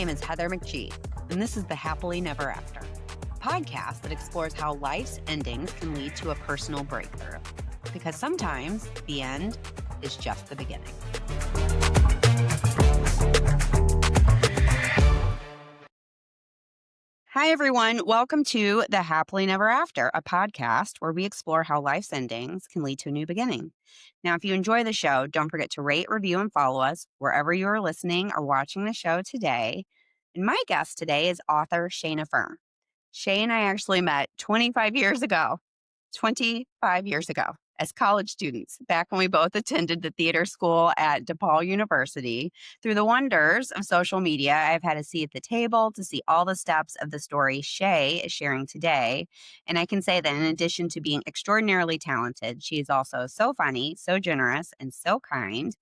name is Heather McGee, and this is the Happily Never After, a podcast that explores how life's endings can lead to a personal breakthrough. Because sometimes the end is just the beginning. Hi, everyone. Welcome to the Happily Never After, a podcast where we explore how life's endings can lead to a new beginning. Now, if you enjoy the show, don't forget to rate, review, and follow us wherever you are listening or watching the show today. And my guest today is author Shayna Ferm. Shay and I actually met 25 years ago as college students, back when we both attended the theater school at DePaul University. Through the wonders of social media, I've had a seat at the table to see all the steps of the story Shay is sharing today. And I can say that in addition to being extraordinarily talented, she is also so funny, so generous, and so kind.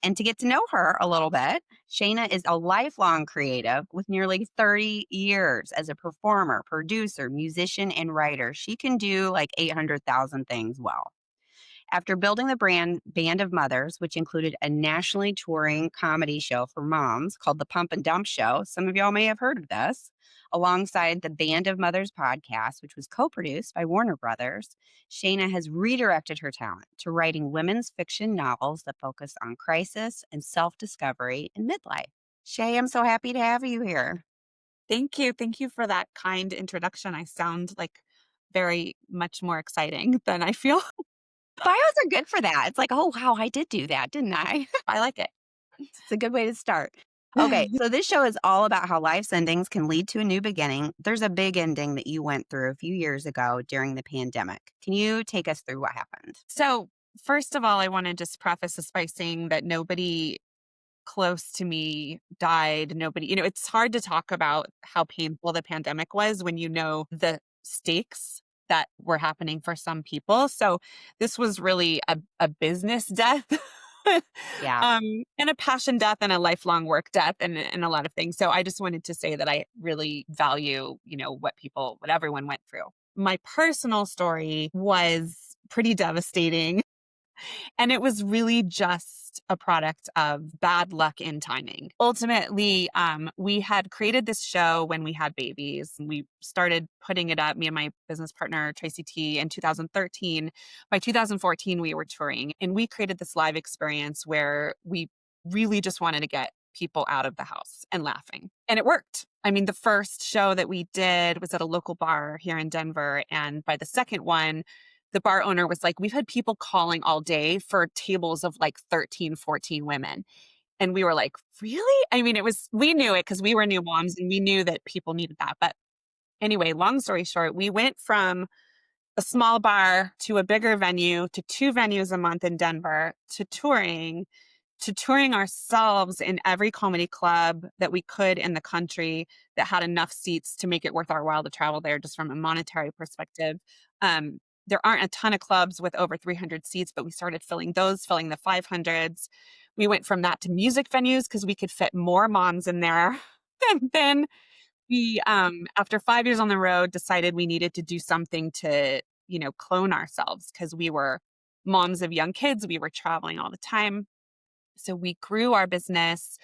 And to get to know her a little bit, Shayna is a lifelong creative with nearly 30 years as a performer, producer, musician, and writer. She can do like 800,000 things well. After building the Band of Mothers, which included a nationally touring comedy show for moms called The Pump and Dump Show, some of y'all may have heard of this, alongside the Band of Mothers podcast, which was co-produced by Warner Brothers, Shayna has redirected her talent to writing women's fiction novels that focus on crisis and self-discovery in midlife. Shay, I'm so happy to have you here. Thank you. Thank you for that kind introduction. I sound like very much more exciting than I feel. Bios are good for that. It's like, oh, wow, I did do that, didn't I? I like it. It's a good way to start. Okay, so this show is all about how life's endings can lead to a new beginning. There's a big ending that you went through a few years ago during the pandemic. Can you take us through what happened? So, first of all, I want to just preface this by saying that nobody close to me died. Nobody, it's hard to talk about how painful the pandemic was when you know the stakes that were happening for some people. So, this was really a business death. Yeah. And a passion death and a lifelong work death and a lot of things. So I just wanted to say that I really value, what everyone went through. My personal story was pretty devastating. And it was really just a product of bad luck in timing. Ultimately, we had created this show when we had babies. We started putting it up, me and my business partner, Tracey Tee, in 2013. By 2014, we were touring, and we created this live experience where we really just wanted to get people out of the house and laughing. And it worked. I mean, the first show that we did was at a local bar here in Denver. And by the second one, the bar owner was like, we've had people calling all day for tables of like 13, 14 women. And we were like, really? I mean, we knew it because we were new moms and we knew that people needed that. But anyway, long story short, we went from a small bar to a bigger venue to 2 venues a month in Denver to touring ourselves in every comedy club that we could in the country that had enough seats to make it worth our while to travel there just from a monetary perspective. There aren't a ton of clubs with over 300 seats, but we started filling the 500s. We went from that to music venues because we could fit more moms in there. And then we, after 5 years on the road, decided we needed to do something to, clone ourselves because we were moms of young kids. We were traveling all the time. So we grew our business,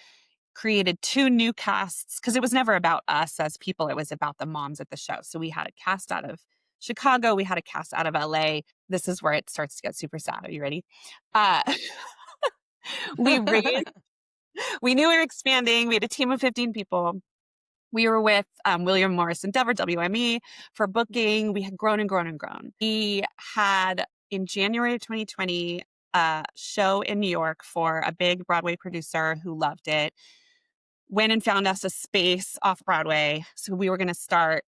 created 2 new casts because it was never about us as people. It was about the moms at the show. So we had a cast out of Chicago. We had a cast out of LA. This is where it starts to get super sad. Are you ready? We knew we were expanding. We had a team of 15 people. We were with William Morris Endeavor, WME, for booking. We had grown and grown and grown. We had, in January of 2020, a show in New York for a big Broadway producer who loved it. Went and found us a space off Broadway. So we were going to start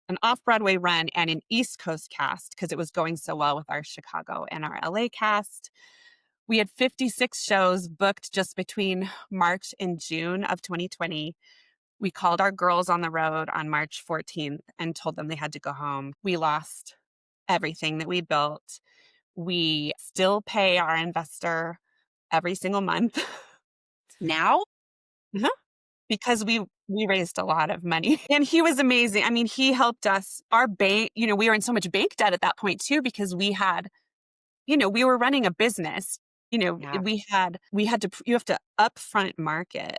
an off-Broadway run and an East Coast cast because it was going so well with our Chicago and our LA cast. We had 56 shows booked just between March and June of 2020. We called our girls on the road on March 14th and told them they had to go home. We lost everything that we built. We still pay our investor every single month. Now? Uh-huh. Because we raised a lot of money and he was amazing. I mean, he helped us. Our bank, we were in so much bank debt at that point too, because we had, we were running a business, Yeah. you have to upfront market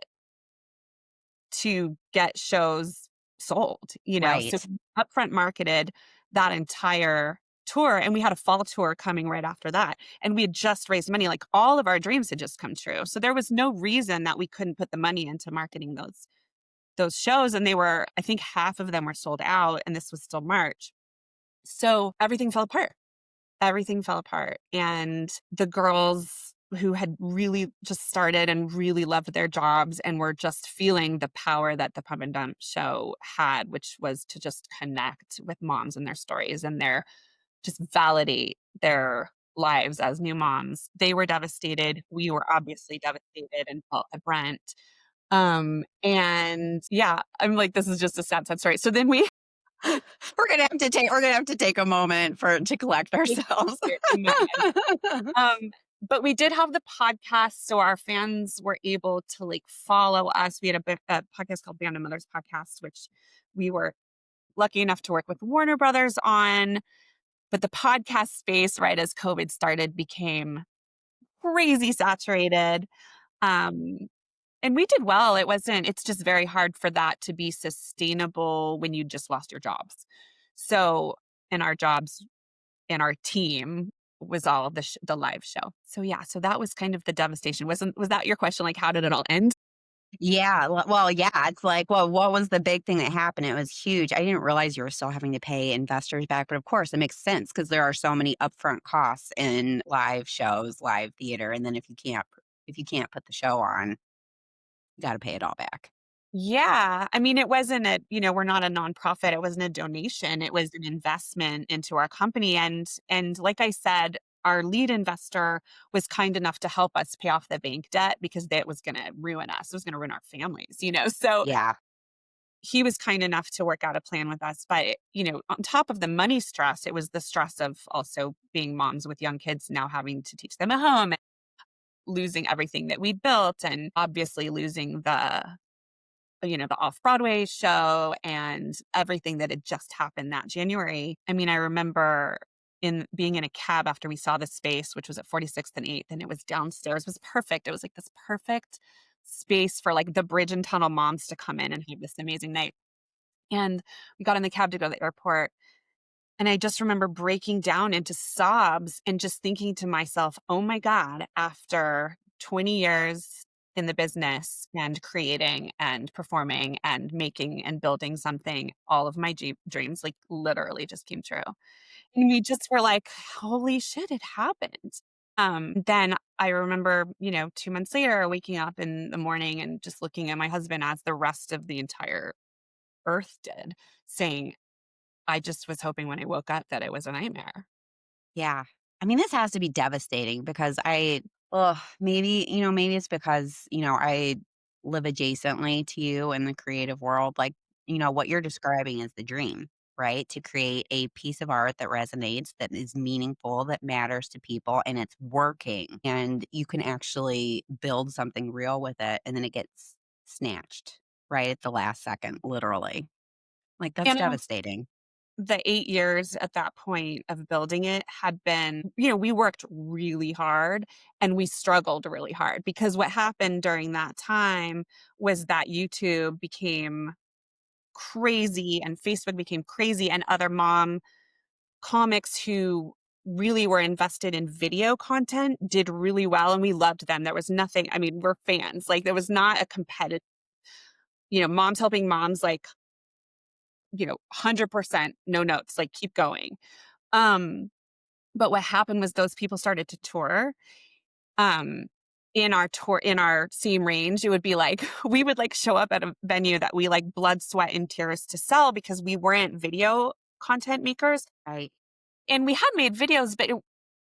to get shows sold, so Right. upfront marketed that entire tour, and we had a fall tour coming right after that, and we had just raised money, like all of our dreams had just come true. So there was no reason that we couldn't put the money into marketing those shows, and they were, I think half of them were sold out, and this was still March. So everything fell apart. Everything fell apart. And the girls who had really just started and really loved their jobs and were just feeling the power that the Pump and Dump show had, which was to just connect with moms and their stories and their just validate their lives as new moms. They were devastated. We were obviously devastated and felt the brunt. And yeah, I'm like, this is just a sad story. So then we We're gonna have to take a moment to collect ourselves. Um, but we did have the podcast, so our fans were able to like follow us. We had a podcast called Band of Mothers Podcast, which we were lucky enough to work with Warner Brothers on. But the podcast space, right as COVID started, became crazy saturated. Um, and we did well. It's just very hard for that to be sustainable when you just lost your jobs. So, and our jobs and our team was all the live show. So yeah, so that was kind of the devastation. Was that your question? Like, how did it all end? Yeah, well, yeah, it's like, well, what was the big thing that happened? It was huge. I didn't realize you were still having to pay investors back, but of course, it makes sense because there are so many upfront costs in live shows, live theater, and then if you can't put the show on, you gotta pay it all back. Yeah. I mean, it wasn't we're not a nonprofit. It wasn't a donation. It was an investment into our company. And like I said, our lead investor was kind enough to help us pay off the bank debt because that was going to ruin us. It was going to ruin our families. So Yeah, he was kind enough to work out a plan with us. But, on top of the money stress, it was the stress of also being moms with young kids now having to teach them at home, losing everything that we built, and obviously losing the off-Broadway show and everything that had just happened that January. I mean, I remember in being in a cab after we saw the space, which was at 46th and 8th, and it was downstairs. It was perfect. It was like this perfect space for like the bridge and tunnel moms to come in and have this amazing night. And we got in the cab to go to the airport. And I just remember breaking down into sobs and just thinking to myself, oh my God, after 20 years in the business and creating and performing and making and building something, all of my dreams like literally just came true. And we just were like, holy shit, it happened. Then I remember, 2 months later, waking up in the morning and just looking at my husband as the rest of the entire earth did, saying, I just was hoping when I woke up that it was a nightmare. yeah. I mean, this has to be devastating because maybe it's because, I live adjacently to you in the creative world. Like, what you're describing is the dream, right? To create a piece of art that resonates, that is meaningful, that matters to people, and it's working. And you can actually build something real with it, and then it gets snatched right at the last second, literally. Like, that's And devastating. the 8 years at that point of building it had been, we worked really hard and we struggled really hard because what happened during that time was that YouTube became crazy and Facebook became crazy, and other mom comics who really were invested in video content did really well, and we loved them. There was nothing, I mean, we're fans. Like, there was not a competitive, moms helping moms, like, 100% no notes, like, keep going. Um, but what happened was those people started to tour. Um, in our same range, it would be like we would like show up at a venue that we like blood, sweat, and tears to sell because we weren't video content makers. Right. And we had made videos, but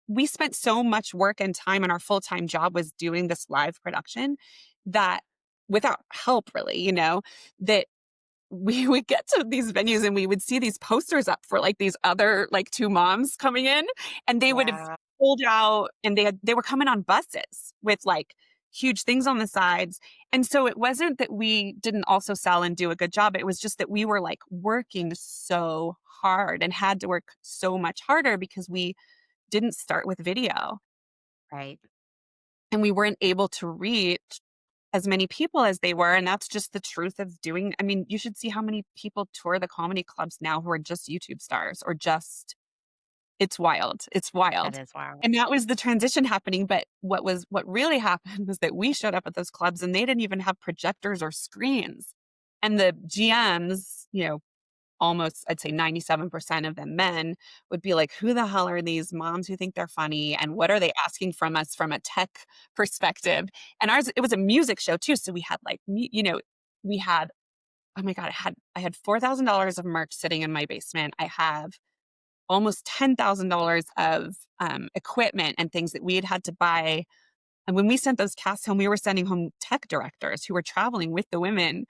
we spent so much work and time, and our full-time job was doing this live production that without help really, that we would get to these venues and we would see these posters up for like these other like two moms coming in, and they would have Yeah. pulled out, and they were coming on buses with like huge things on the sides. And so it wasn't that we didn't also sell and do a good job. It was just that we were like working so hard and had to work so much harder because we didn't start with video, Right. and we weren't able to reach as many people as they were, and that's just the truth of doing. I mean, you should see how many people tour the comedy clubs now who are just YouTube stars or just it's wild. It's That wild. is wild. And that was the transition happening, but what really happened was that we showed up at those clubs and they didn't even have projectors or screens. And the GMs, almost I'd say 97% of them men would be like, "Who the hell are these moms who think they're funny, and what are they asking from us from a tech perspective?" And ours it was a music show too, so we had like we had oh my god, I had $4,000 of merch sitting in my basement. I have almost $10,000 of, equipment and things that we had to buy, and when we sent those casts home, we were sending home tech directors who were traveling with the women.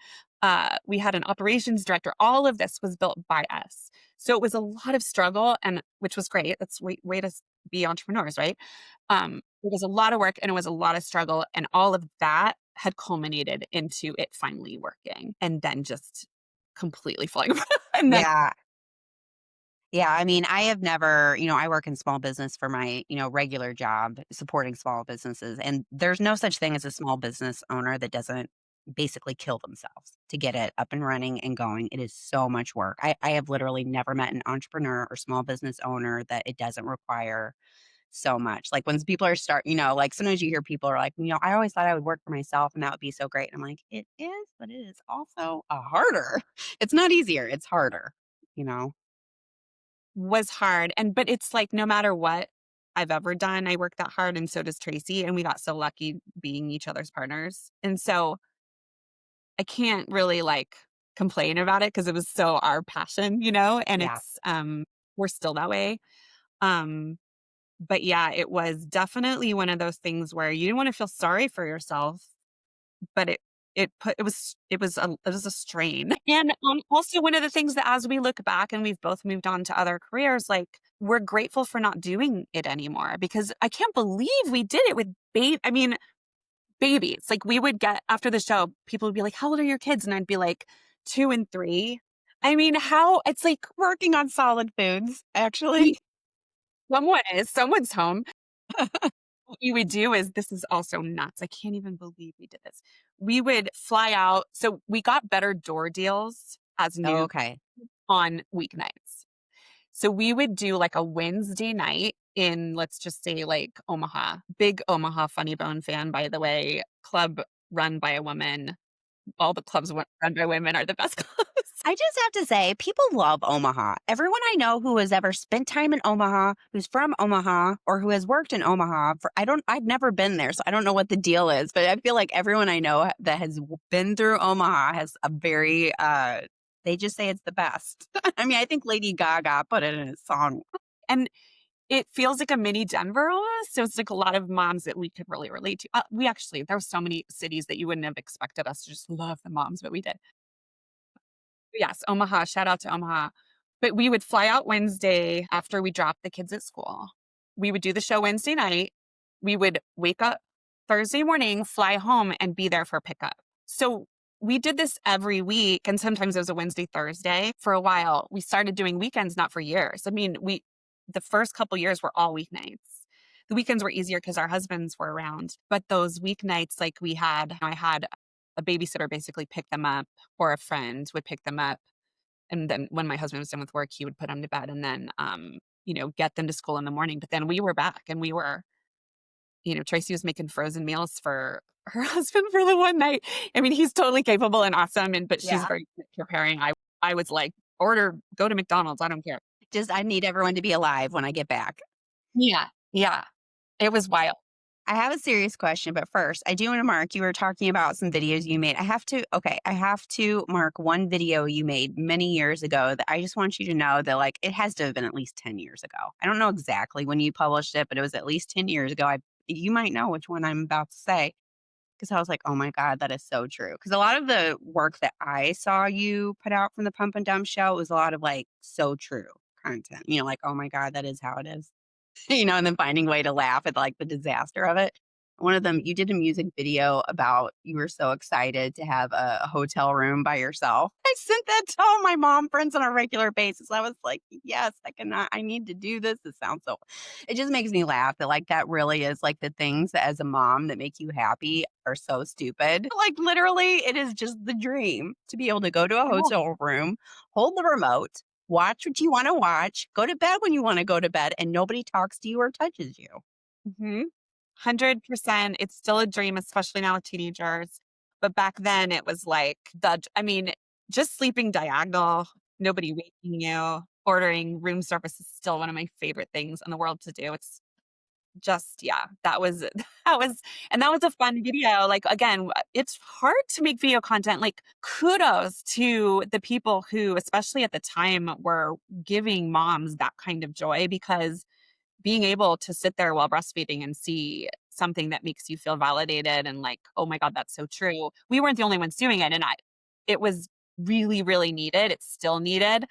We had an operations director. All of this was built by us. So it was a lot of struggle, and which was great. That's way to be entrepreneurs, right? It was a lot of work and it was a lot of struggle, and all of that had culminated into it finally working, and then just completely falling apart. And then Yeah. Yeah, I mean, I have never, I work in small business for my, regular job supporting small businesses. And there's no such thing as a small business owner that doesn't basically kill themselves to get it up and running and going. It is so much work. I have literally never met an entrepreneur or small business owner that it doesn't require so much. Like when people are like sometimes you hear people are like, I always thought I would work for myself and that would be so great. And I'm like, it is, but it is also harder. It's not easier, it's harder, you know? was hard, but it's like no matter what I've ever done, I work that hard and so does Tracy, and we got so lucky being each other's partners. And so I can't really like complain about it because it was so our passion, and Yeah. we're still that way. Um but yeah, it was definitely one of those things where you didn't want to feel sorry for yourself, but it was a strain. And, also one of the things that as we look back and we've both moved on to other careers, like, we're grateful for not doing it anymore because I can't believe we did it with I mean, babies. Like, we would get after the show, people would be like, "How old are your kids?" And I'd be like, 2 and 3. I mean, how it's like Working on solid foods, we actually. someone's home. What we would do is this is also nuts. I can't even believe we did this. We would fly out. So we got better door deals as Oh, new okay. on weeknights. So we would do like a Wednesday night in, let's just say, like Omaha. Big Omaha Funny Bone fan, by the way. Club run by a woman. All the clubs run by women are the best clubs. I just have to say, people love Omaha. Everyone I know who has ever spent time in Omaha, who's from Omaha, or who has worked in Omaha I've never been there, so I don't know what the deal is, but I feel like everyone I know that has been through Omaha has a very, they just say it's the best. I mean, I think Lady Gaga put it in a song. And it feels like a mini Denver almost. So it's like a lot of moms that we could really relate to. There were so many cities that you wouldn't have expected us to just love the moms, but we did. Yes, Omaha, shout out to Omaha. But we would fly out Wednesday after we dropped the kids at school. We would do the show Wednesday night. We would wake up Thursday morning, fly home, and be there for pickup. So we did this every week. And sometimes it was a Wednesday, Thursday. For a while, we started doing weekends, not for years. I mean, the first couple years were all weeknights. The weekends were easier because our husbands were around. But those weeknights, like I had a babysitter basically pick them up, or a friend would pick them up. And then when my husband was done with work, he would put them to bed and then, get them to school in the morning. But then we were back and Tracy was making frozen meals for her husband for the one night. I mean, he's totally capable and awesome. But she's Yeah. very good at preparing. I was like, go to McDonald's. I don't care. Just I need everyone to be alive when I get back. Yeah. Yeah. It was wild. I have a serious question, but first, I do want to mark you were talking about some videos you made. I have to mark one video you made many years ago that I just want you to know that like it has to have been at least 10 years ago. I don't know exactly when you published it, but it was at least 10 years ago. You might know which one I'm about to say because I was like, "Oh my god, that is so true." Because a lot of the work that I saw you put out from the Pump and Dump show was a lot of like so true content. Like, "Oh my god, that is how it is." And then finding a way to laugh at like the disaster of it. One of them, you did a music video about you were so excited to have a hotel room by yourself. I sent that to all my mom friends on a regular basis. I was like, "Yes, I need to do this. This sounds so." It just makes me laugh that, like, that really is, like, the things that as a mom that make you happy are so stupid. Like, literally, it is just the dream to be able to go to a Yeah. hotel room, hold the remote, watch what you wanna watch, go to bed when you wanna go to bed, and nobody talks to you or touches you. Mhm. 100%. It's still a dream, especially now with teenagers. But back then it was like I mean, just sleeping diagonal, nobody waking you, ordering room service is still one of my favorite things in the world to do. It's just, yeah, that was that was a fun video. Like, again, it's hard to make video content. Like, kudos to the people who, especially at the time, were giving moms that kind of joy because being able to sit there while breastfeeding and see something that makes you feel validated and like, "Oh my god, that's so true." We weren't the only ones doing it, and I it was really, really needed. It's still needed.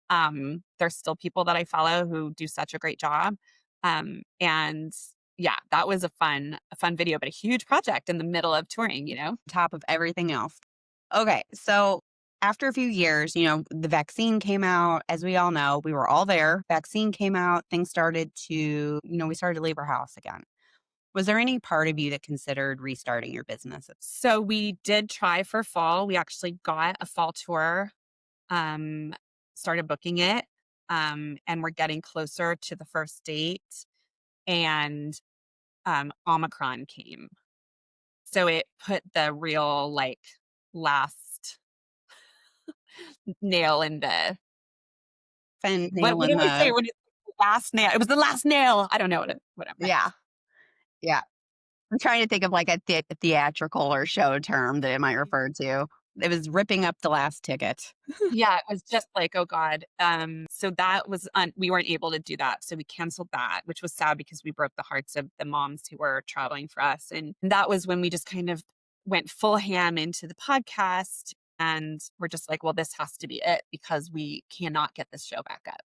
There's still people that I follow who do such a great job. And yeah, that was a fun video, but a huge project in the middle of touring, you know? Top of everything else. Okay, so after a few years, the vaccine came out. As we all know, we were all there. Vaccine came out, things started to, we started to leave our house again. Was there any part of you that considered restarting your business? So we did try for fall. We actually got a fall tour, um, started booking it, and we're getting closer to the first date, and, Omicron came. So it put the real, like, last nail in the Fin what nail do in I say the when it's the last nail? It was the last nail. I don't know what I meant. yeah, yeah. I'm trying to think of like a theatrical or show term that it might refer to. It was ripping up the last ticket. Yeah, it was just like, oh god. So that was we weren't able to do that. So we canceled that, which was sad because we broke the hearts of the moms who were traveling for us. And that was when we just kind of went full ham into the podcast and we're just like, well, this has to be it because we cannot get this show back up.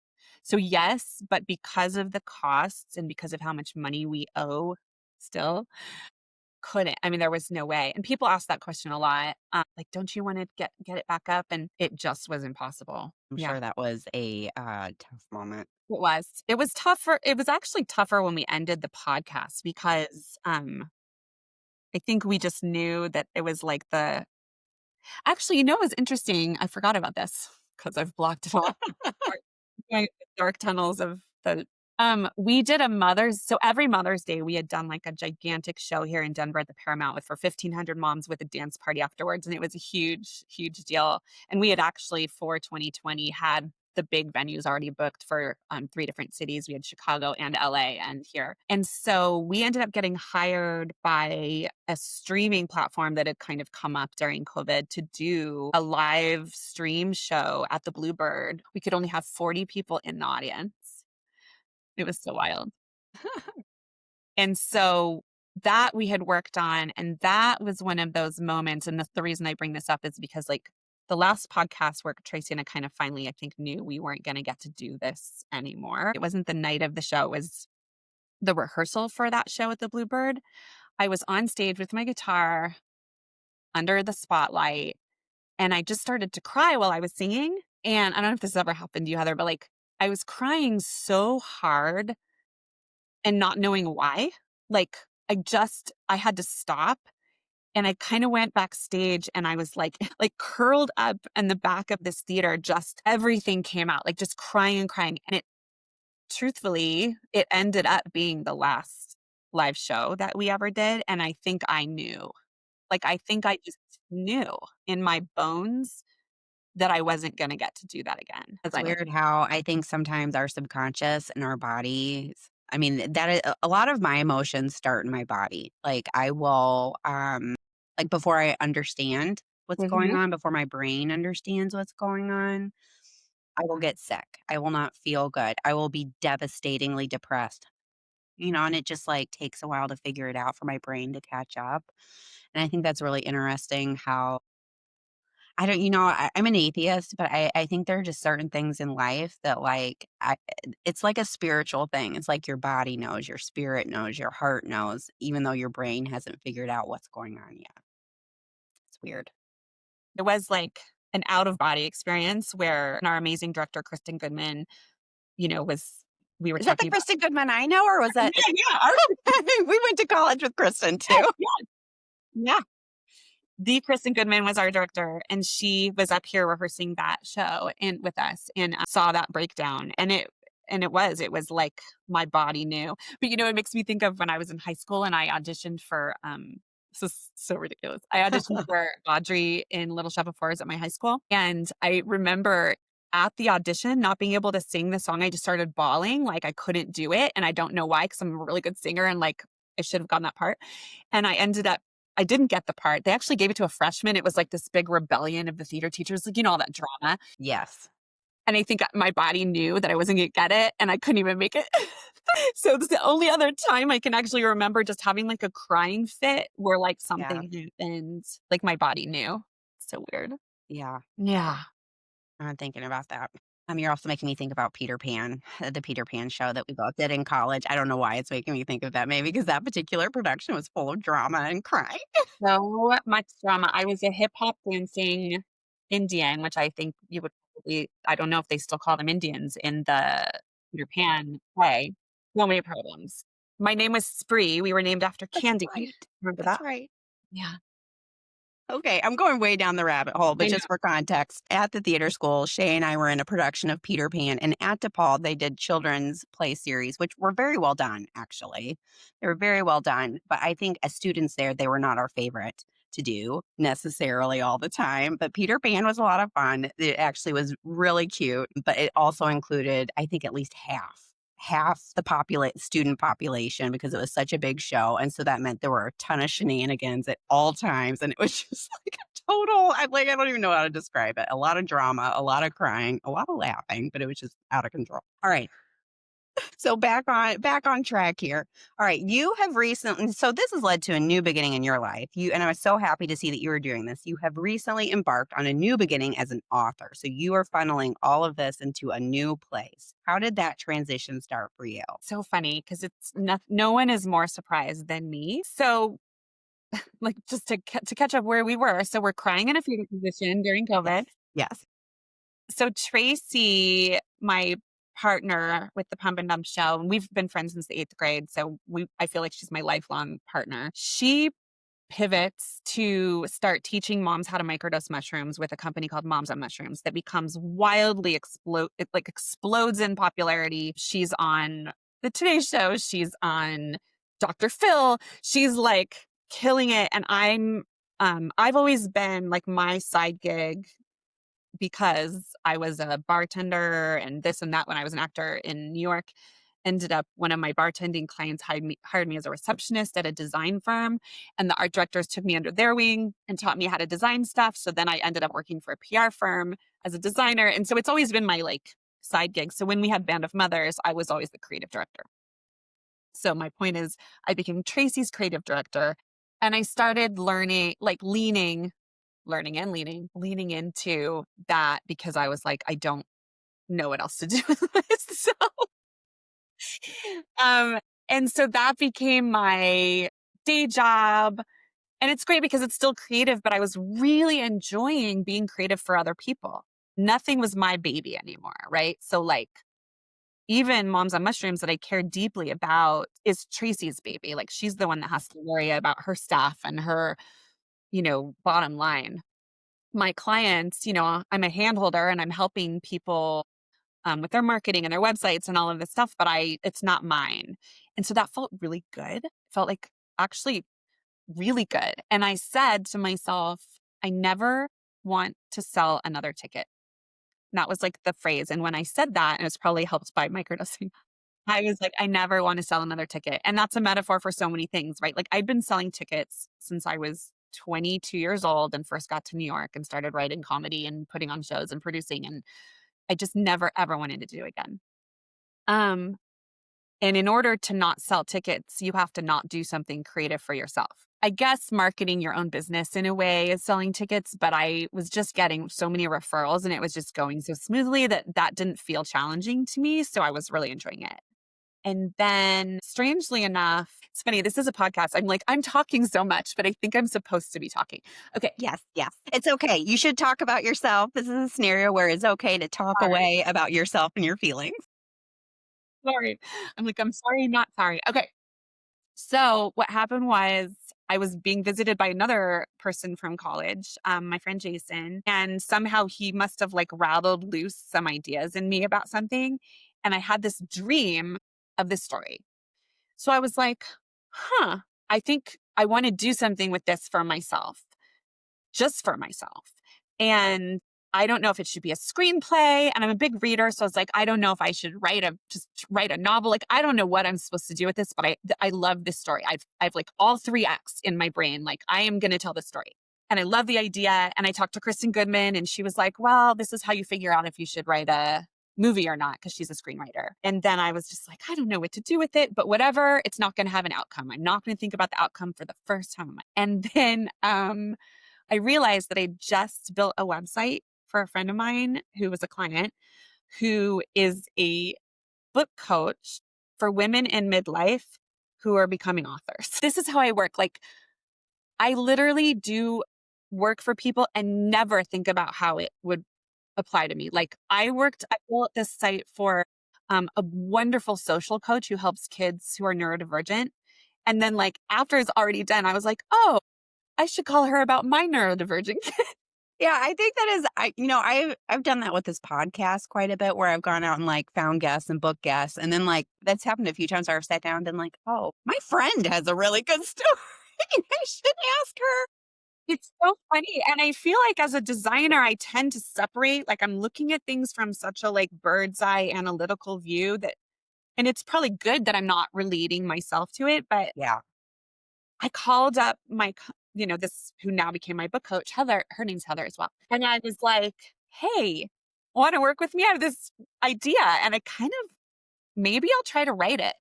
So yes, but because of the costs and because of how much money we owe still, couldn't. I mean, there was no way. And people ask that question a lot. Like, don't you want to get it back up? And it just was impossible. I'm Yeah, sure that was a tough moment. it was. It was tougher. It was actually tougher when we ended the podcast because I think we just knew that it was like the actually, it was interesting. I forgot about this because I've blocked it off. Dark going dark tunnels of the we did a Mother's so every Mother's Day, we had done, like, a gigantic show here in Denver at the Paramount with for 1,500 moms with a dance party afterwards, and it was a huge, huge deal, and we had actually, for 2020, had the big venues already booked for, 3 different cities. We had Chicago and LA and here, and so we ended up getting hired by a streaming platform that had kind of come up during COVID to do a live stream show at the Bluebird. We could only have 40 people in the audience. It was so wild. And so that we had worked on, and that was one of those moments, and the reason I bring this up is because, like, the last podcast where Tracy and I kind of finally, I think, knew we weren't gonna get to do this anymore. It wasn't the night of the show, it was the rehearsal for that show at the Bluebird. I was on stage with my guitar under the spotlight, and I just started to cry while I was singing, and I don't know if this has ever happened to you, Heather, but, like, I was crying so hard and not knowing why. Like, I had to stop, and I kinda went backstage, and I was, like like, curled up in the back of this theater, just everything came out, like, just crying and crying, and it truthfully, it ended up being the last live show that we ever did, and I think I knew. Like, I think I just knew in my bones that I wasn't gonna get to do that again. It's weird how I think sometimes our subconscious and our bodies, I mean, a lot of my emotions start in my body. Like I will, like before I understand what's going Mhm. on, before my brain understands what's going on, I will get sick. I will not feel good. I will be devastatingly depressed, and it just like takes a while to figure it out for my brain to catch up. And I think that's really interesting I don't, I'm an atheist, but I think there are just certain things in life that it's like a spiritual thing. It's like your body knows, your spirit knows, your heart knows, even though your brain hasn't figured out what's going on yet. It's weird. It was like an out of body experience where our amazing director, Kristen Goodman, was we were Is that the talking about. Kristen Goodman I know, or was Yeah, that? yeah, our We went to college with Kristen too. yes, yes, yeah. The Kristen Goodman was our director, and she was up here rehearsing that show and with us, and saw that breakdown, and it was like my body knew. But it makes me think of when I was in high school and I auditioned for this is so ridiculous. I auditioned for Audrey in Little Shop of Horrors at my high school, and I remember at the audition not being able to sing the song. I just started bawling, like I couldn't do it, and I don't know why because I'm a really good singer and like I should have gotten that part. And I didn't get the part. They actually gave it to a freshman. It was like this big rebellion of the theater teachers, like, all that drama. Yes. And I think my body knew that I wasn't going to get it and I couldn't even make it. So it's the only other time I can actually remember just having like a crying fit where like Yeah. something happened, like my body knew. So weird. Yeah. Yeah. I'm thinking about that. You're also making me think about Peter Pan, the Peter Pan show that we both did in college. I don't know why it's making me think of that. Maybe because that particular production was full of drama and crying. So much drama. I was a hip hop dancing Indian, which I think you would probably, I don't know if they still call them Indians in the Peter Pan play. So many problems. My name was Spree. We were named after That's Candy. right. Remember That's that? right. Yeah. Okay, I'm going way down the rabbit hole, but I know. just for context, at the theater school, Shay and I were in a production of Peter Pan, and at DePaul, they did children's play series, which were very well done, actually. They were very well done, but I think as students there, they were not our favorite to do necessarily all the time. But Peter Pan was a lot of fun. It actually was really cute, but it also included, I think, at least half the student population because it was such a big show, and so that meant there were a ton of shenanigans at all times, and it was just like a total I don't even know how to describe it. A lot of drama, a lot of crying, a lot of laughing, but it was just out of control. All right. So back on track here. All right, you have recently so this has led to a new beginning in your life. And I was so happy to see that you were doing this. You have recently embarked on a new beginning as an author. So you are funneling all of this into a new place. How did that transition start for you? So funny because it's no one is more surprised than me. So, like, just to catch up where we were. So, we're crying in a fetal position during COVID. Yes. Yes. So Tracy, my partner with the Pump and Dump show, and we've been friends since the 8th grade. So I feel like she's my lifelong partner. She pivots to start teaching moms how to microdose mushrooms with a company called Moms on Mushrooms that becomes wildly it like explodes in popularity. She's on the Today Show. She's on Dr. Phil. She's like killing it. And I've always been like my side gig because I was a bartender and this and that when I was an actor in New York. Ended up one of my bartending clients hired me as a receptionist at a design firm. And the art directors took me under their wing and taught me how to design stuff. So then I ended up working for a PR firm as a designer. And so it's always been my like side gig. So when we had Band of Mothers, I was always the creative director. So my point is I became Tracy's creative director and I started leaning into that because I was like, I don't know what else to do with this. Um, and so that became my day job. And it's great because it's still creative, but I was really enjoying being creative for other people. Nothing was my baby anymore, right? So like even Moms on Mushrooms that I care deeply about is Tracy's baby. Like she's the one that has to worry about her staff and her, bottom line. My clients, I'm a handholder and I'm helping people with their marketing and their websites and all of this stuff, but it's not mine. And so that felt really good. Felt like actually really good. And I said to myself, I never want to sell another ticket. And that was like the phrase. And when I said that, and it's probably helped by microdosing, I was like, I never want to sell another ticket. And that's a metaphor for so many things, right? Like I've been selling tickets since I was 22 years old and first got to New York and started writing comedy and putting on shows and producing. And I just never, ever wanted to do again. Um, and in order to not sell tickets, you have to not do something creative for yourself. I guess marketing your own business in a way is selling tickets, but I was just getting so many referrals and it was just going so smoothly that that didn't feel challenging to me. So I was really enjoying it. And then strangely enough, it's funny, this is a podcast. I'm like, I'm talking so much, but I think I'm supposed to be talking. Okay, Yes, yes. It's okay. You should talk about yourself. This is a scenario where it's okay to talk sorry. away about yourself and your feelings. Sorry. I'm like, I'm sorry, not sorry. Okay. So what happened was I was being visited by another person from college, my friend Jason, and somehow he must have like rattled loose some ideas in me about something. And I had this dream of this story. So I was like, huh, I think I want to do something with this for myself, just for myself. And I don't know if it should be a screenplay. And I'm a big reader. So I was like, I don't know if I should just write a novel. Like, I don't know what I'm supposed to do with this, but I love this story. I've like all three acts in my brain. Like, I am going to tell this story. And I love the idea. And I talked to Kristen Goodman and she was like, well, this is how you figure out if you should write a movie or not, because she's a screenwriter. And then I was just like, I don't know what to do with it, but whatever, it's not going to have an outcome. I'm not going to think about the outcome for the first time. And then I realized that I just built a website for a friend of mine who was a client who is a book coach for women in midlife who are becoming authors. This is how I work. Like, I literally do work for people and never think about how it would apply to me. Like, I built this site for a wonderful social coach who helps kids who are neurodivergent. And then, like, after it's already done, I was like, oh, I should call her about my neurodivergent. Yeah, I think that is I've done that with this podcast quite a bit where I've gone out and like found guests and book guests. And then like that's happened a few times where I've sat down and been like, oh, my friend has a really good story. I should ask her. It's so funny, and I feel like as a designer, I tend to separate, like, I'm looking at things from such a, like, bird's eye analytical view that and it's probably good that I'm not relating myself to it, but Yeah. I called up this who now became my book coach, Heather. Her name's Heather as well, and I was like, "Hey, wanna work with me? I have this idea, and I kind of maybe I'll try to write it."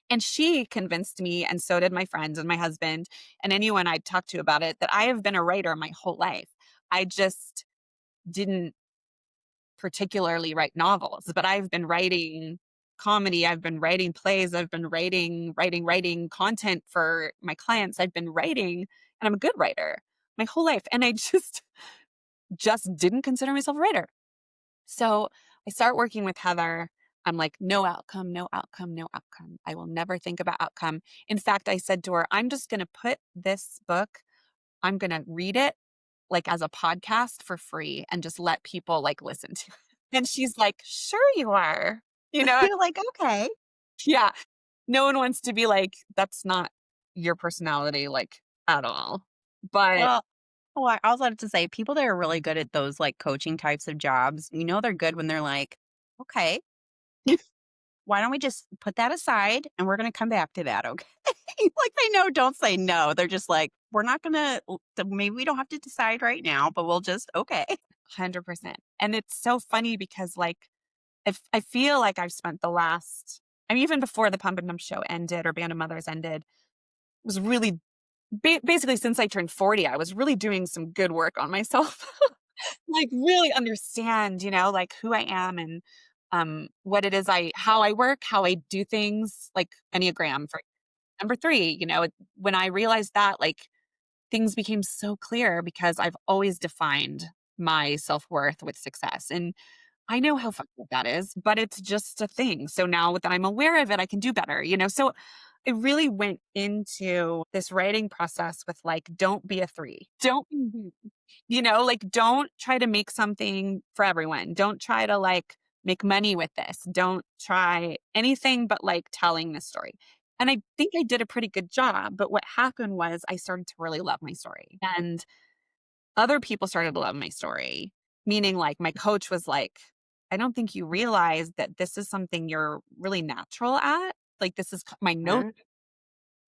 And she convinced me, and so did my friends and my husband and anyone I talked to about it, that I have been a writer my whole life. I just didn't particularly write novels, but I've been writing comedy, I've been writing plays, I've been writing content for my clients. I've been writing, and I'm a good writer my whole life. And I just didn't consider myself a writer. So I start working with Heather. I'm like, no outcome, no outcome, no outcome. I will never think about outcome. In fact, I said to her, I'm just going to put this book, I'm going to read it like as a podcast for free and just let people like listen to it. And she's like, sure you are. You know, You're like, okay. yeah. No one wants to be like, that's not your personality, like at all. But Well, I also have to say, people that are really good at those like coaching types of jobs, they're good when they're like, okay, why don't we just put that aside and we're going to come back to that? Okay. Like they know, don't say no. They're just like, we're not going to, maybe we don't have to decide right now, but we'll just, okay. 100%. And it's so funny because like, if I feel like I've spent the last, I mean, even before the Pump and Dump show ended or Band of Mothers ended, was really basically since I turned 40, I was really doing some good work on myself. Like really understand, like who I am and what it is how I work, how I do things, like Enneagram for number 3, when I realized that, like things became so clear because I've always defined my self-worth with success. And I know how fucked up that is, but it's just a thing. So now that I'm aware of it, I can do better. So I really went into this writing process with like, don't be a 3. Don't, like, don't try to make something for everyone. Don't try to like make money with this. Don't try anything but like telling this story. And I think I did a pretty good job. But what happened was I started to really love my story. And other people started to love my story, meaning like my coach was like, I don't think you realize that this is something you're really natural at. Like, this is my note. Mhm.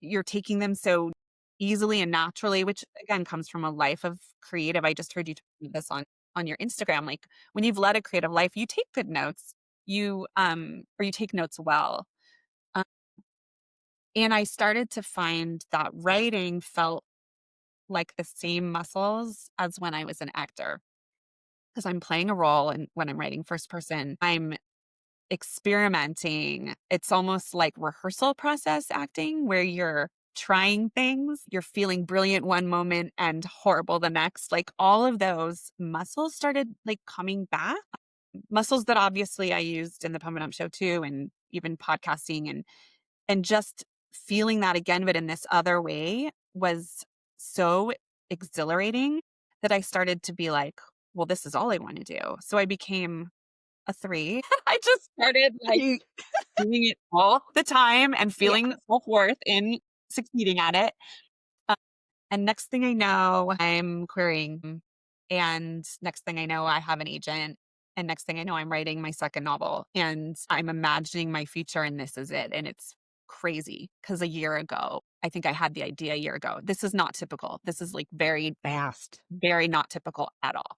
You're taking them so easily and naturally, which again comes from a life of creative. I just heard you talk about this on your Instagram. Like when you've led a creative life, you take good notes. You or you take notes well. And I started to find that writing felt like the same muscles as when I was an actor, because I'm playing a role, and when I'm writing first person, I'm experimenting. It's almost like rehearsal process acting where you're trying things, you're feeling brilliant one moment and horrible the next. Like all of those muscles started like coming back. Muscles that obviously I used in the Pump It Up show too, and even podcasting, and just feeling that again, but in this other way was so exhilarating that I started to be like, well, this is all I want to do. So I became a three. I just started like You doing it all the time and yeah, feeling self-worth in succeeding at it. Uh, and next thing I know, I'm querying. And next thing I know, I have an agent. And next thing I know, I'm writing my second novel and I'm imagining my future and this is it. And it's crazy because a year ago, I think I had the idea a year ago. This is not typical. This is like very, fast, very not typical at all.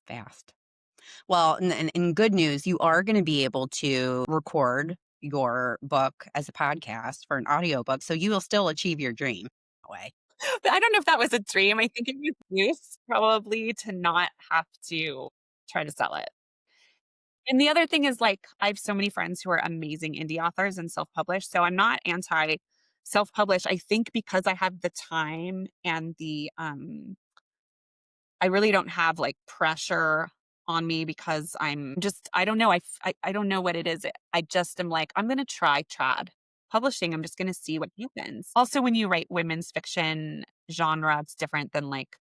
fast. Well, and good news, you are gonna be able to record your book as a podcast for an audiobook, so you will still achieve your dream that way. But I don't know if that was a dream. I think it was use probably to not have to try to sell it. And the other thing is, like, I have so many friends who are amazing indie authors and self-published, so I'm not anti self-publish. I think because I have the time and I really don't have, like, pressure on me because I'm just I don't know, I don't know what it is. I just am like, "I'm gonna try trad publishing. I'm just gonna see what happens." Also, when you write women's fiction genre, it's different than, like,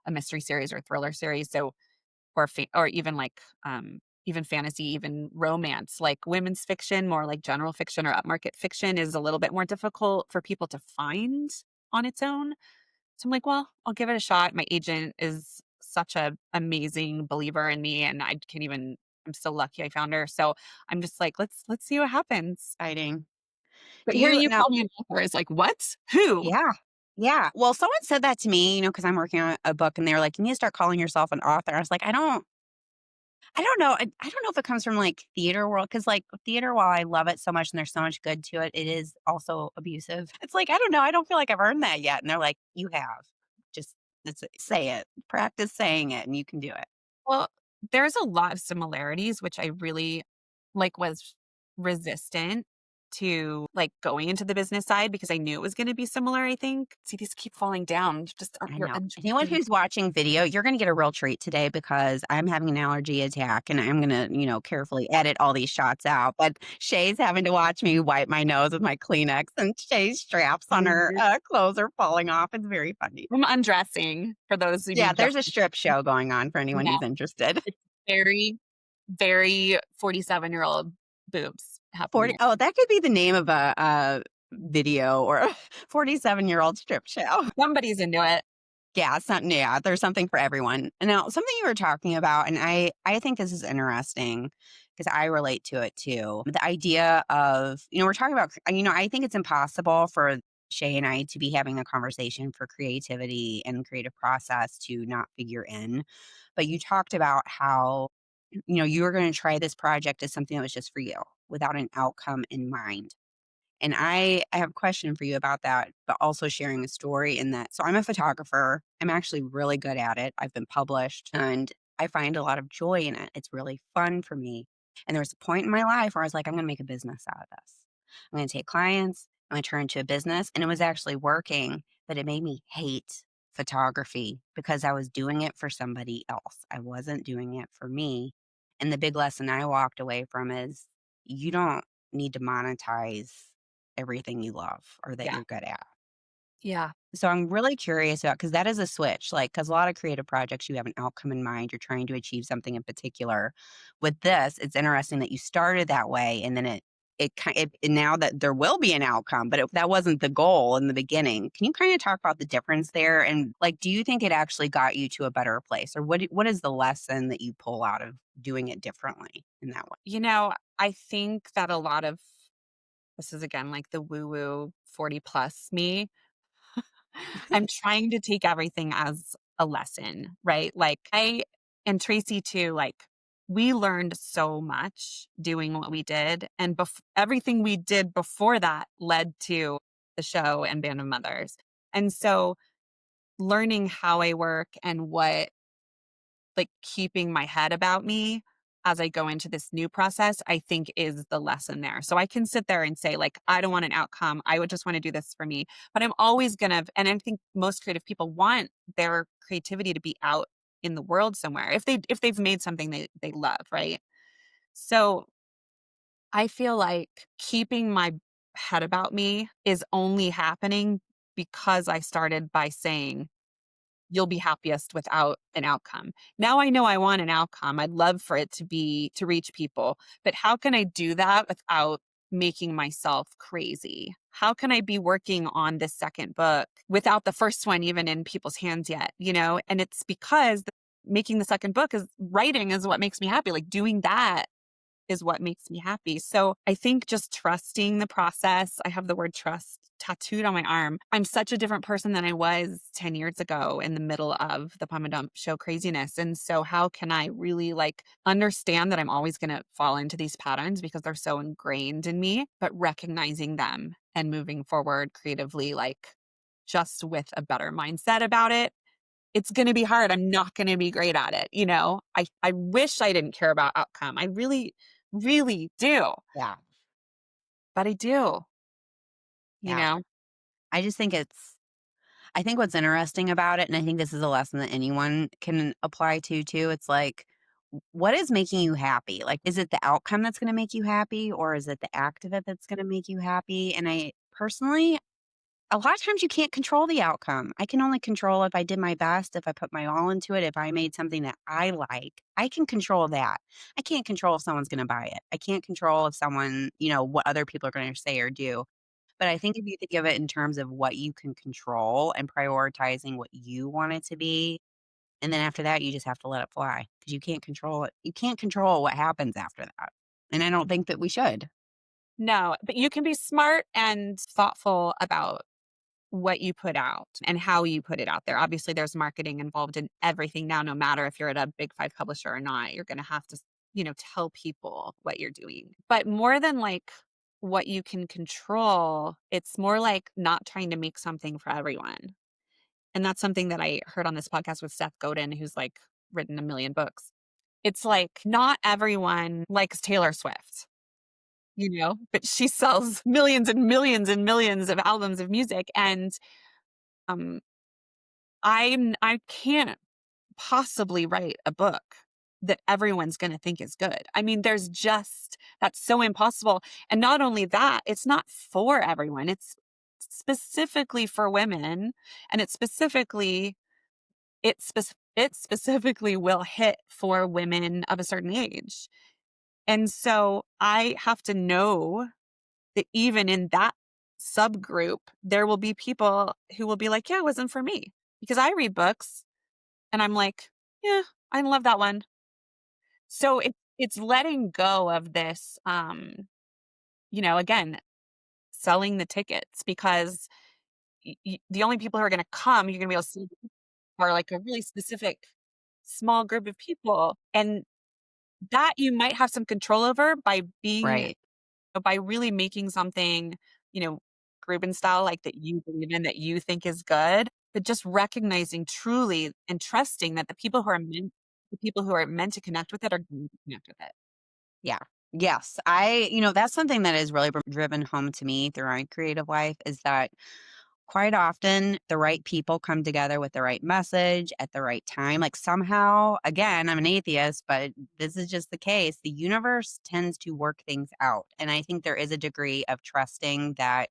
a mystery series or thriller series, so or even, like, even fantasy, even romance. Like, women's fiction, more like general fiction or upmarket fiction is a little bit more difficult for people to find on its own. So I'm like, well, I'll give it a shot. My agent is such a amazing believer in me, and I can't even I'm so lucky I found her. So I'm just like, let's see what happens. Exciting. But Do hearing you you now call me an author is like, what? Who? yeah. Yeah. Well, someone said that to me, because I'm working on a book and they were like, "You need to start calling yourself an author." I was like, I don't know. I don't know if it comes from like theater world because like theater, while I love it so much and there's so much good to it, it is also abusive. It's like I don't know. I don't feel like I've earned that yet. And they're like, "You have. Just say it. Practice saying it, and you can do it." Well, there's a lot of similarities, which I really like was resistant to like going into the business side because I knew it was going to be similar. I think. See, these keep falling down. Just I you're know. Anyone unjoking. who's watching video, you're going to get a real treat today because I'm having an allergy attack and I'm going to, carefully edit all these shots out. But Shay's having to watch me wipe my nose with my Kleenex and Shay's straps on her clothes are falling off. It's very funny. I'm undressing for those of you Yeah, just there's a strip show going on for anyone yeah. who's interested. It's very, very 47-year-old boobs 40. happening. Oh, that could be the name of a video or a 47-year-old strip show. Somebody's into it. Yeah, there's something for everyone. And now something you were talking about, and I think this is interesting because I relate to it too. The idea of, we're talking about, I think it's impossible for Shay and I to be having a conversation for creativity and creative process to not figure in. But you talked about how, you were going to try this project as something that was just for you without an outcome in mind. And I have a question for you about that, but also sharing a story in that. So I'm a photographer. I'm actually really good at it. I've been published and I find a lot of joy in it. It's really fun for me. And there was a point in my life where I was like, I'm going to make a business out of this. I'm going to take clients, I'm going to turn it into a business. And it was actually working, but it made me hate photography because I was doing it for somebody else. I wasn't doing it for me. And the big lesson I walked away from is you don't need to monetize everything you love or that Yeah. you're good at. Yeah. So I'm really curious about because that is a switch, like, because a lot of creative projects, you have an outcome in mind, you're trying to achieve something in particular. With this, it's interesting that you started that way and then now that there will be an outcome, but that wasn't the goal in the beginning. Can you kind of talk about the difference there? And like, do you think it actually got you to a better place? Or what is the lesson that you pull out of doing it differently in that way? I think that a lot of this is again like the woo woo 40 plus me. I'm trying to take everything as a lesson, right? Like and Tracy too, like we learned so much doing what we did. And everything we did before that led to the show and Band of Mothers. And so learning how I work and what like keeping my head about me as I go into this new process, I think is the lesson there. So I can sit there and say, like, I don't want an outcome. I would just want to do this for me. But I'm always gonna, and I think most creative people want their creativity to be out in the world somewhere if they've made something they love, right? So I feel like keeping my head about me is only happening because I started by saying, you'll be happiest without an outcome. Now I know I want an outcome. I'd love for it to be to reach people, but how can I do that without making myself crazy? How can I be working on this second book without the first one even in people's hands yet, you know? And it's because making the second book is writing is what makes me happy. Like doing that is what makes me happy. So I think just trusting the process. I have the word trust tattooed on my arm. I'm such a different person than I was 10 years ago in the middle of the pump and dump show craziness. And so how can I really like understand that I'm always going to fall into these patterns because they're so ingrained in me, but recognizing them and moving forward creatively, like just with a better mindset about it. It's gonna be hard. I'm not gonna be great at it, you know? I wish I didn't care about outcome. I really, really do, Yeah. but I do, you Yeah. know? I just think I think what's interesting about it, and I think this is a lesson that anyone can apply to too, it's like, what is making you happy? Like, is it the outcome that's going to make you happy, or is it the act of it that's going to make you happy? And I personally, a lot of times you can't control the outcome. I can only control if I did my best, if I put my all into it, if I made something that I like. I can control that. I can't control if someone's going to buy it. I can't control if someone, what other people are going to say or do. But I think if you think of it in terms of what you can control and prioritizing what you want it to be, and then after that, you just have to let it fly because you can't control it. You can't control what happens after that. And I don't think that we should. No, but you can be smart and thoughtful about what you put out and how you put it out there. Obviously, there's marketing involved in everything now, no matter if you're at a big 5 publisher or not. You're gonna have to, tell people what you're doing. But more than like what you can control, it's more like not trying to make something for everyone. And that's something that I heard on this podcast with Seth Godin, who's like written a million books. It's like not everyone likes Taylor Swift, but she sells millions and millions and millions of albums of music. And um, I can't possibly write a book that everyone's going to think is good. I mean, there's just that's so impossible. And not only that, it's not for everyone. It's specifically for women, and it specifically will hit for women of a certain age. And so I have to know that even in that subgroup, there will be people who will be like, yeah, it wasn't for me. Because I read books and I'm like, yeah, I love that one. So it's letting go of this, again, selling the tickets because the only people who are going to come, you're going to be able to see are like a really specific small group of people. And that you might have some control over Right. by really making something, you know, Gruben style, like that you believe in, that you think is good, but just recognizing truly and trusting that the people who are meant to connect with it are going to connect with it. Yeah. Yes. That's something that has really driven home to me through my creative life is that quite often the right people come together with the right message at the right time. Like somehow, again, I'm an atheist, but this is just the case. The universe tends to work things out. And I think there is a degree of trusting that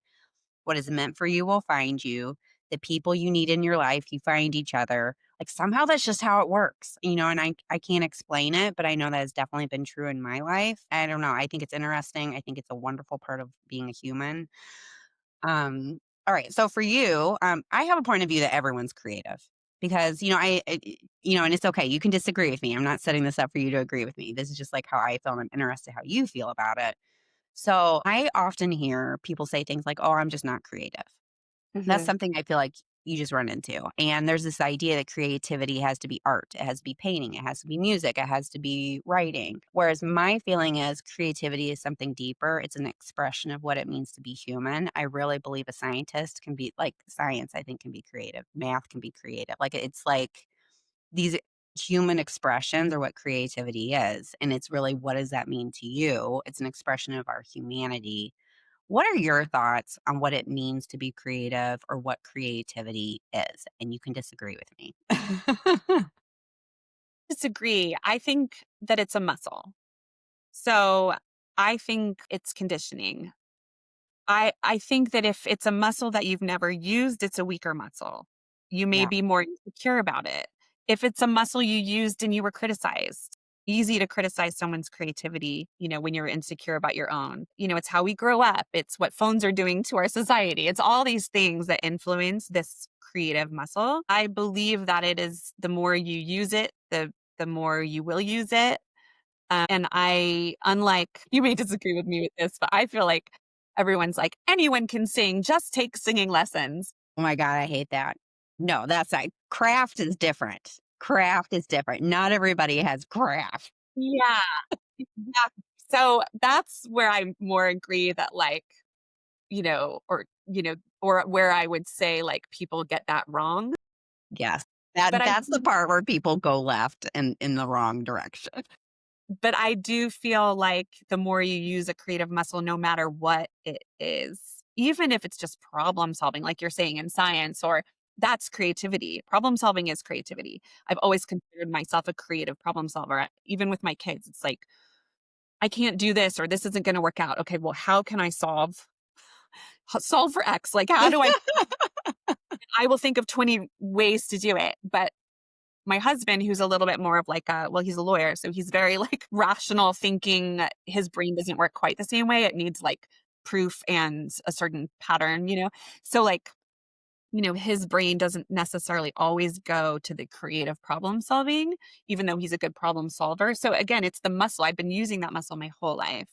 what is meant for you will find you. The people you need in your life, you find each other. Like somehow that's just how it works, and I can't explain it, but I know that has definitely been true in my life. I don't know. I think it's interesting. I think it's a wonderful part of being a human. All right. So for you, I have a point of view that everyone's creative because, and it's okay. You can disagree with me. I'm not setting this up for you to agree with me. This is just like how I feel. And I'm interested how you feel about it. So I often hear people say things like, oh, I'm just not creative. That's Mhm. something I feel like you just run into. And there's this idea that creativity has to be art, it has to be painting, it has to be music, it has to be writing. Whereas my feeling is creativity is something deeper. It's an expression of what it means to be human. I really believe a scientist can be like science, I think can be creative. Math can be creative. Like it's like these human expressions are what creativity is. And it's really what does that mean to you? It's an expression of our humanity. What are your thoughts on what it means to be creative or what creativity is? And you can disagree with me. Disagree. I think that it's a muscle. So I think it's conditioning. I think that if it's a muscle that you've never used, it's a weaker muscle. You may Yeah. be more insecure about it. If it's a muscle you used and you were criticized, easy to criticize someone's creativity, when you're insecure about your own. It's how we grow up. It's what phones are doing to our society. It's all these things that influence this creative muscle. I believe that it is the more you use it, the more you will use it. And unlike, you may disagree with me with this, but I feel like everyone's like, anyone can sing, just take singing lessons. Oh my God, I hate that. No, that's not. Craft is different. Craft is different. Not everybody has craft. Yeah. Exactly. So that's where I more agree that or where I would say like people get that wrong. Yes. But I That's the part where people go left and in the wrong direction. But I do feel like the more you use a creative muscle, no matter what it is, even if it's just problem solving, like you're saying in science, or that's creativity. Problem solving is creativity. I've always considered myself a creative problem solver. Even with my kids, it's like, I can't do this or this isn't going to work out. Okay, well, how can I solve for X? Like, how do I will think of 20 ways to do it. But my husband, who's a little bit more of like he's a lawyer, so he's very like rational thinking. His brain doesn't work quite the same way. It needs like proof and a certain pattern. So like, his brain doesn't necessarily always go to the creative problem solving, even though he's a good problem solver. So again, it's the muscle. I've been using that muscle my whole life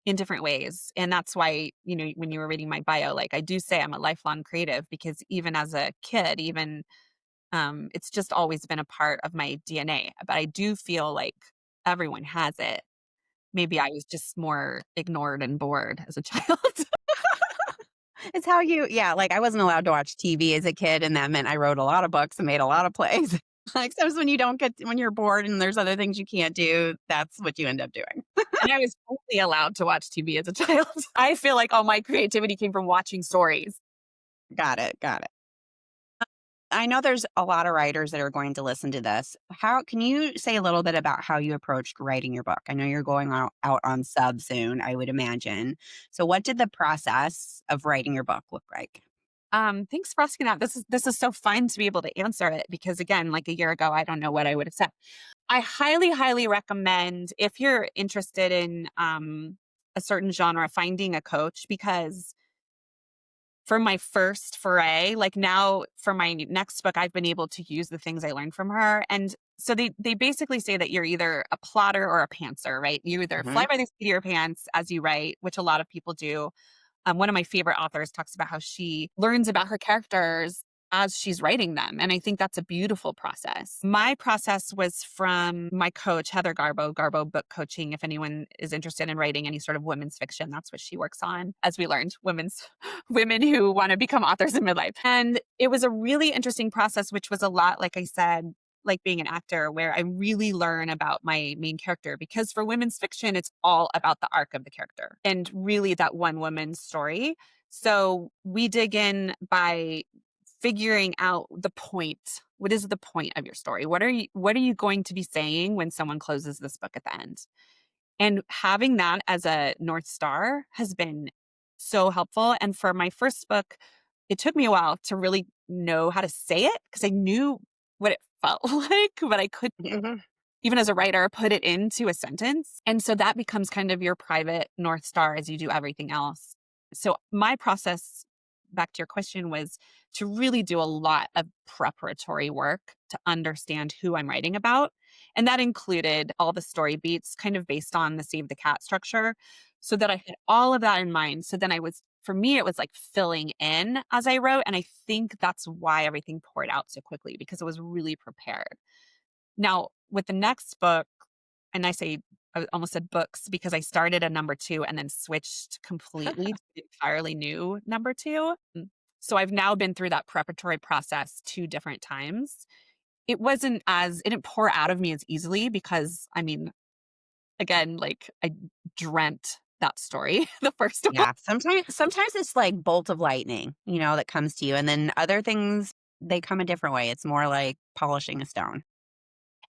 in different ways. And that's why, when you were reading my bio, like I do say I'm a lifelong creative because even as a kid, it's just always been a part of my DNA, but I do feel like everyone has it. Maybe I was just more ignored and bored as a child. It's how yeah, like I wasn't allowed to watch TV as a kid, and that meant I wrote a lot of books and made a lot of plays. Like sometimes when you're bored and there's other things you can't do, that's what you end up doing. And I was only allowed to watch TV as a child. I feel like all my creativity came from watching stories. Got it. Got it. I know there's a lot of writers that are going to listen to this. How can you say a little bit about how you approached writing your book? I know you're going out on sub soon, I would imagine. So what did the process of writing your book look like? Thanks for asking that. This is so fun to be able to answer it because again, like a year ago, I don't know what I would have said. I highly, highly recommend if you're interested in a certain genre, finding a coach because for my first foray, like now for my next book, I've been able to use the things I learned from her. And so they basically say that you're either a plotter or a pantser, right? You either Hmm. fly by the seat of your pants as you write, which a lot of people do, one of my favorite authors talks about how she learns about her characters as she's writing them. And I think that's a beautiful process. My process was from my coach, Heather Garbo Book Coaching. If anyone is interested in writing any sort of women's fiction, that's what she works on. As we learned, women who want to become authors in midlife. And it was a really interesting process, which was a lot, like I said, like being an actor where I really learn about my main character because for women's fiction, it's all about the arc of the character and really that one woman's story. So we dig in by figuring out the point. What is the point of your story? What are you going to be saying when someone closes this book at the end? And having that as a North Star has been so helpful. And for my first book, it took me a while to really know how to say it because I knew what it felt like, but I couldn't, Hmm. even as a writer, put it into a sentence. And so that becomes kind of your private North Star as you do everything else. So my process, back to your question, was to really do a lot of preparatory work to understand who I'm writing about. And that included all the story beats kind of based on the Save the Cat structure so that I had all of that in mind. So then I was For me, it was like filling in as I wrote. And I think that's why everything poured out so quickly because it was really prepared. Now, with the next book, and I almost said books because I started a number two and then switched completely to an entirely new number two. So I've now been through that preparatory process two different times. It didn't pour out of me as easily because I mean, again, like I dreamt that story, the first one. Yeah, sometimes it's like bolt of lightning, that comes to you, and then other things, they come a different way. It's more like polishing a stone.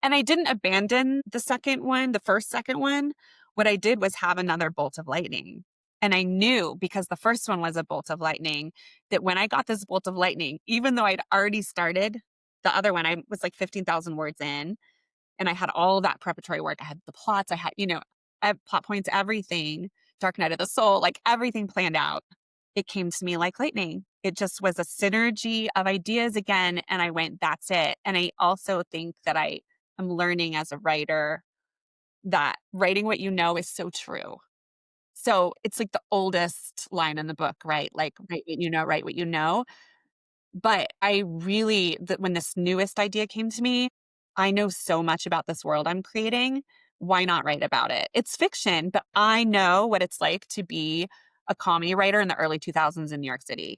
And I didn't abandon the second one, the first second one. What I did was have another bolt of lightning. And I knew because the first one was a bolt of lightning that when I got this bolt of lightning, even though I'd already started the other one, I was like 15,000 words in and I had all that preparatory work. I had the plots, I had plot points, everything, Dark Night of the Soul, like everything planned out. It came to me like lightning. It just was a synergy of ideas again. And I went, that's it. And I also think that I'm learning as a writer that writing what you know is so true. So it's like the oldest line in the book, right? Like, write what you know, write what you know. But when this newest idea came to me, I know so much about this world I'm creating. Why not write about it? It's fiction, but I know what it's like to be a comedy writer in the early 2000s in New York City.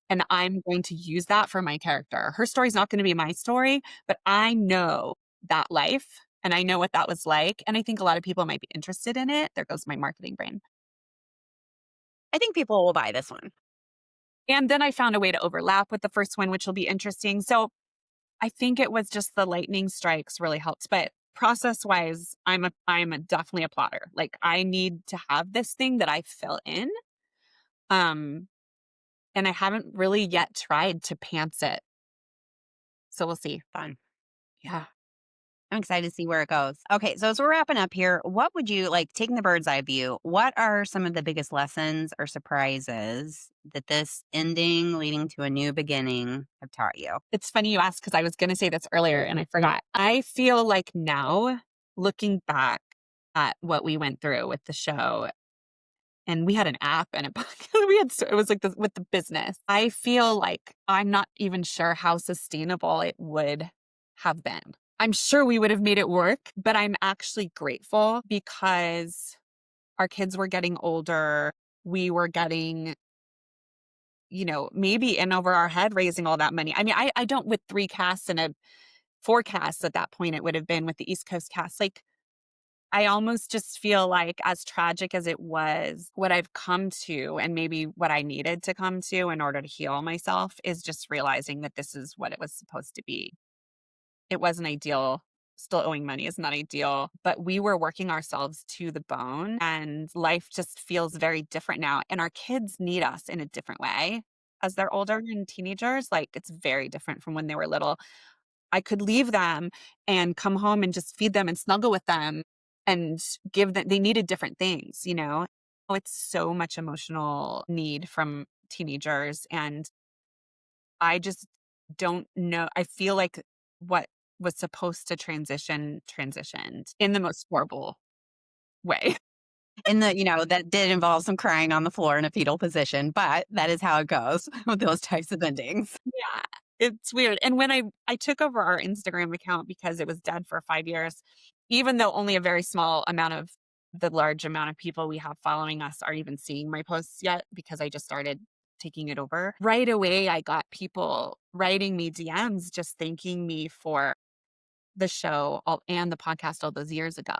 And I'm going to use that for my character. Her story's not going to be my story, but I know that life and I know what that was like. And I think a lot of people might be interested in it. There goes my marketing brain. I think people will buy this one. And then I found a way to overlap with the first one, which will be interesting. So I think it was just the lightning strikes really helped. But process wise, definitely a plotter. Like I need to have this thing that I fill in. Um, and I haven't really yet tried to pants it. So we'll see. Fun. Yeah. I'm excited to see where it goes. Okay, so as we're wrapping up here, what would you like taking the bird's eye view? What are some of the biggest lessons or surprises that this ending leading to a new beginning have taught you? It's funny you asked because I was going to say this earlier and I forgot. I feel like now, looking back at what we went through with the show, and we had an app and a it was like this with the business. I feel like I'm not even sure how sustainable it would have been. I'm sure we would have made it work, but I'm actually grateful because our kids were getting older. We were getting maybe in over our head raising all that money. I mean, I don't with three casts and a four casts at that point, it would have been with the East Coast cast. Like, I almost just feel like as tragic as it was, what I've come to and maybe what I needed to come to in order to heal myself is just realizing that this is what it was supposed to be. It wasn't ideal. Still owing money is not ideal, but we were working ourselves to the bone and life just feels very different now. And our kids need us in a different way as they're older and teenagers. Like it's very different from when they were little. I could leave them and come home and just feed them and snuggle with them and give them, they needed different things, you know? Oh, it's so much emotional need from teenagers. And I just don't know. I feel like what was supposed to transitioned in the most horrible way. And that did involve some crying on the floor in a fetal position, but that is how it goes with those types of endings. Yeah. It's weird. And when I took over our Instagram account because it was dead for 5 years, even though only a very small amount of the large amount of people we have following us are even seeing my posts yet because I just started taking it over. Right away, I got people writing me DMs just thanking me for the show and the podcast all those years ago.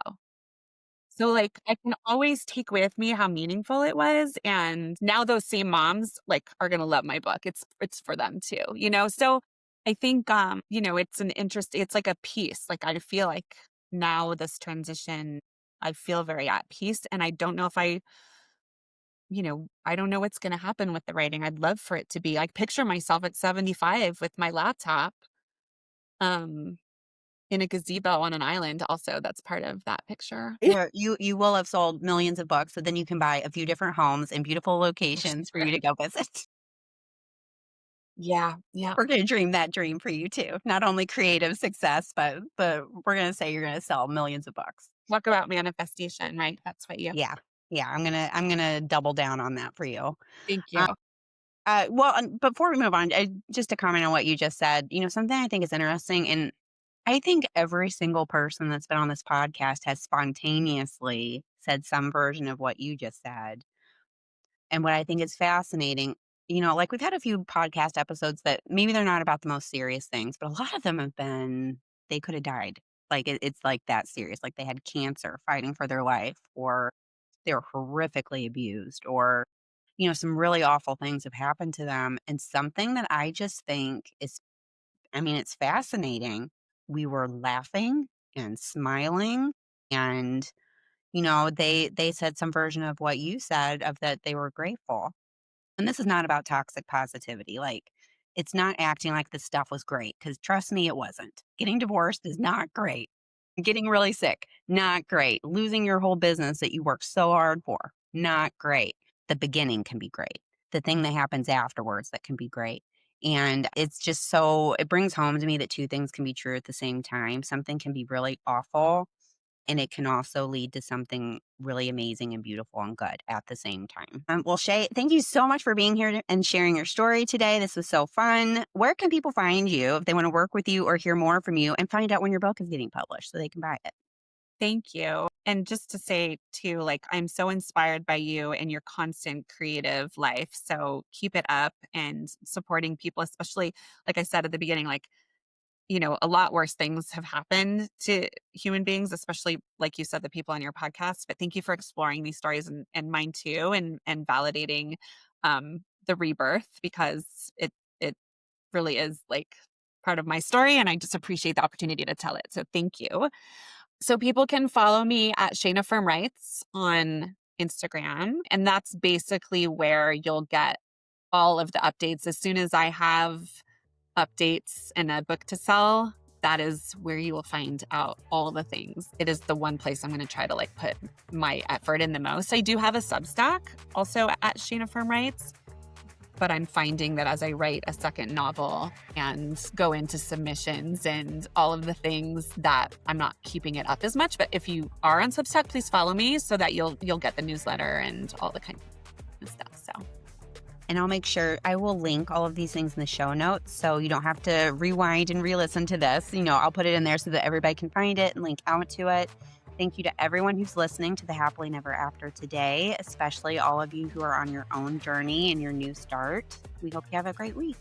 So, like, I can always take with me how meaningful it was, and now those same moms, like, are gonna love my book. It's for them too, you know? So, I think, it's like a piece. Like, I feel like now this transition, I feel very at peace, and I don't know if I don't know what's gonna happen with the writing. I'd love for it to be I picture myself at 75 with my laptop, um, in a gazebo on an island also, that's part of that picture. Where you will have sold millions of books, so then you can buy a few different homes in beautiful locations for you to go visit. Yeah, yeah. We're gonna dream that dream for you too. Not only creative success, but we're gonna say you're gonna sell millions of books. Talk about manifestation, right? That's what you Yeah. Yeah, I'm gonna double down on that for you. Thank Uh, you. well, before we move on, just to comment on what you just said, something I think is interesting, and I think every single person that's been on this podcast has spontaneously said some version of what you just said. And what I think is fascinating, like we've had a few podcast episodes that maybe they're not about the most serious things, but a lot of them have been, they could have died. Like it's like that serious. Like they had cancer fighting for their life, or they were horrifically abused, or, some really awful things have happened to them. And something that I just think is, I mean, it's fascinating. We were laughing and smiling, and they said some version of what you said, of that they were grateful. And this is not about toxic positivity. Like, it's not acting like this stuff was great, because trust me, it wasn't. Getting divorced is not great. Getting really sick, not great. Losing your whole business that you worked so hard for, not great. The beginning can be great. The thing that happens afterwards, that can be great. And it's just so, it brings home to me that two things can be true at the same time. Something can be really awful, and it can also lead to something really amazing and beautiful and good at the same time. Well, Shay, thank you so much for being here and sharing your story today. This was so fun. Where can people find you if they want to work with you or hear more from you and find out when your book is getting published so they can buy it? Thank you. And just to say too, like, I'm so inspired by you and your constant creative life. So keep it up and supporting people, especially like I said at the beginning, like, a lot worse things have happened to human beings, especially like you said, the people on your podcast. But thank you for exploring these stories and mine too, and validating the rebirth, because it really is like part of my story, and I just appreciate the opportunity to tell it. So thank you. So people can follow me at Shayna Ferm Writes on Instagram, and that's basically where you'll get all of the updates as soon as I have updates and a book to sell. That is where you will find out all the things. It is the one place I'm going to try to like put my effort in the most. I do have a Substack also at Shayna Ferm Writes, but I'm finding that as I write a second novel and go into submissions and all of the things, that I'm not keeping it up as much. But if you are on Substack, please follow me so that you'll get the newsletter and all the kind of stuff. So And I'll make sure I will link all of these things in the show notes so you don't have to rewind and re-listen to this. I'll put it in there so that everybody can find it and link out to it. Thank you to everyone who's listening to the Happily Never After today, especially all of you who are on your own journey and your new start. We hope you have a great week.